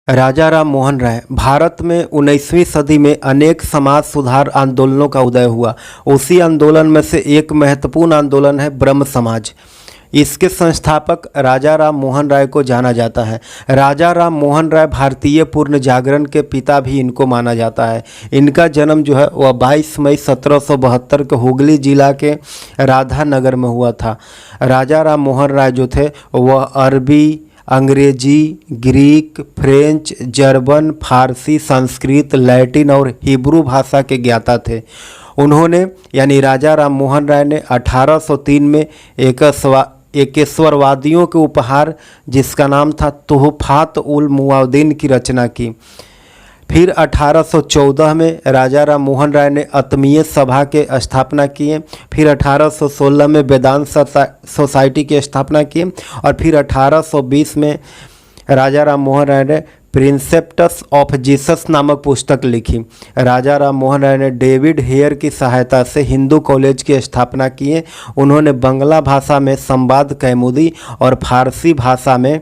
राजा राम मोहन राय। भारत में 19वीं सदी में अनेक समाज सुधार आंदोलनों का उदय हुआ। उसी आंदोलन में से एक महत्वपूर्ण आंदोलन है ब्रह्म समाज। इसके संस्थापक राजा राम मोहन राय को जाना जाता है। राजा राम मोहन राय भारतीय पूर्ण जागरण के पिता भी इनको माना जाता है। इनका जन्म जो है वह 22 मई 1772 के हुगली जिला के राधा नगर में हुआ था। राजा राम मोहन राय जो थे वह अरबी, अंग्रेजी, ग्रीक, फ्रेंच, जर्मन, फारसी, संस्कृत, लैटिन और हिब्रू भाषा के ज्ञाता थे। उन्होंने यानी राजा राम मोहन राय ने 1803 में एकेश्वरवादियों के उपहार जिसका नाम था तुहफात उल मुआद्दीन की रचना की। फिर 1814 में राजा राम मोहन राय ने आत्मीय सभा के स्थापना किए। फिर 1816 में वेदांत सोसाइटी की स्थापना की और फिर 1820 में राजा राम मोहन राय ने प्रिंसेप्ट्स ऑफ जीसस नामक पुस्तक लिखी। राजा राम मोहन राय ने डेविड हेयर की सहायता से हिंदू कॉलेज की स्थापना किए। उन्होंने बंगला भाषा में संवाद कैमुदी और फारसी भाषा में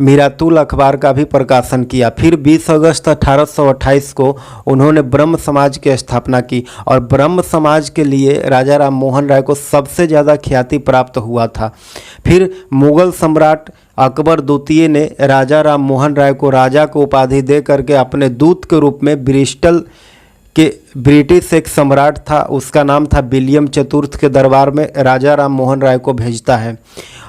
मिरातुल अखबार का भी प्रकाशन किया। फिर 20 अगस्त 1828 को उन्होंने ब्रह्म समाज की स्थापना की और ब्रह्म समाज के लिए राजा राम मोहन राय को सबसे ज़्यादा ख्याति प्राप्त हुआ था। फिर मुगल सम्राट अकबर द्वितीय ने राजा राम मोहन राय को राजा को उपाधि दे करके अपने दूत के रूप में ब्रिस्टल के ब्रिटिश एक सम्राट था, उसका नाम था विलियम चतुर्थ के दरबार में राजा राम मोहन राय को भेजता है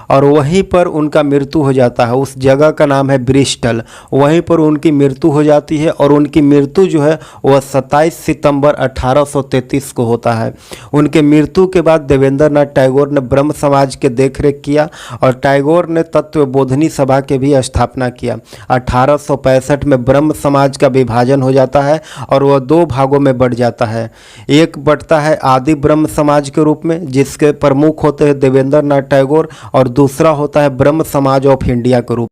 और वहीं पर उनका मृत्यु हो जाता है। उस जगह का नाम है ब्रिस्टल। वहीं पर उनकी मृत्यु हो जाती है और उनकी मृत्यु जो है वह 27 सितंबर 1833 को होता है। उनके मृत्यु के बाद देवेंद्र नाथ टैगोर ने ब्रह्म समाज के देखरेख किया और टैगोर ने तत्वबोधिनी सभा के भी स्थापना किया। 1865 में ब्रह्म समाज का विभाजन हो जाता है और वह दो भागों में बढ़ जाता है। एक बढ़ता है आदि ब्रह्म समाज के रूप में जिसके प्रमुख होते हैं देवेंद्र नाथ टैगोर और दूसरा होता है ब्रह्म समाज ऑफ इंडिया के रूप।